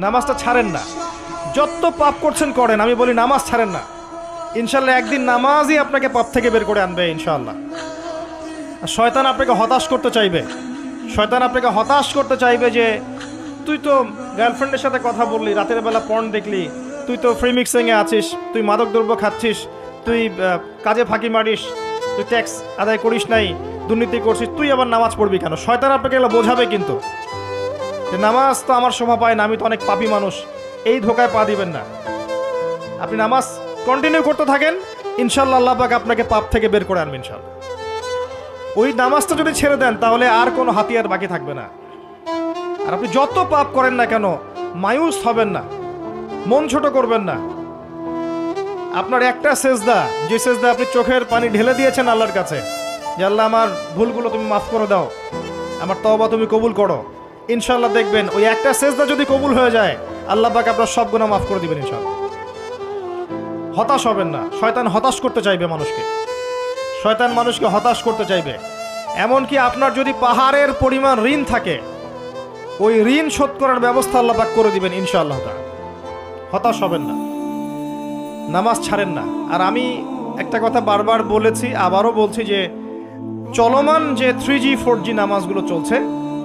নামাজটা ছাড়েন না। যত পাপ করছেন করেন, আমি বলি নামাজ ছাড়েন না। ইনশাল্লাহ একদিন নামাজই আপনাকে পাপ থেকে বের করে আনবে ইনশাআল্লাহ। আর শয়তান আপনাকে হতাশ করতে চাইবে, শয়তান আপনাকে হতাশ করতে চাইবে যে তুই তো গার্লফ্রেন্ডের সাথে কথা বললি, রাতের বেলা পর্ন দেখলি, তুই তো ফ্রি মিক্সিংয়ে আছিস, তুই মাদক দ্রব্য খাচ্ছিস, তুই কাজে ফাঁকি মারিস, তুই ট্যাক্স আদায় করিস নাই, দুর্নীতি করছিস, তুই আবার নামাজ পড়বি কেন? শয়তান আপনাকে এগুলো বোঝাবে কিন্তু, যে নামাজ তো আমার শোভা পায় না, আমি তো অনেক পাপী মানুষ। এই ধোকায় পা দিবেন না। আপনি নামাজ কন্টিনিউ করতে থাকেন, ইনশাল্লাহ আল্লাহ পাক আপনাকে পাপ থেকে বের করে আনবেন ইনশাল্লাহ। ওই নামাজটা যদি ছেড়ে দেন তাহলে আর কোনো হাতিয়ার বাকি থাকবে না। আর আপনি যত পাপ করেন না কেন মায়ুস হবেন না, মন ছোট করবেন না। আপনার একটা সেজদা, যে সেজদা আপনি চোখের পানি ঢেলে দিয়েছেন আল্লাহর কাছে, যে আল্লাহ আমার ভুলগুলো তুমি মাফ করে দাও, আমার তওবা তুমি কবুল করো, ইনশাল্লাহ দেখবেন ওই একটা সেজদা যদি কবুল হয়ে যায় আল্লাহ পাক আপনার সব গুনাহ মাফ করে দিবেন ইনশাল্লাহ। হতাশ হবেন না। শয়তান হতাশ করতে চাইবে মানুষকে, শয়তান মানুষকে হতাশ করতে চাইবে। এমনকি আপনার যদি পাহাড়ের পরিমাণ ঋণ থাকে, ওই ঋণ শোধ করার ব্যবস্থা আল্লাহ পাক করে দিবেন ইনশাআল্লাহ। হতাশ হবেন না, নামাজ ছাড়েন না। আর আমি একটা কথা বারবার বলেছি, আবারও বলছি, যে চলমান যে 3G 4G নামাজগুলো চলছে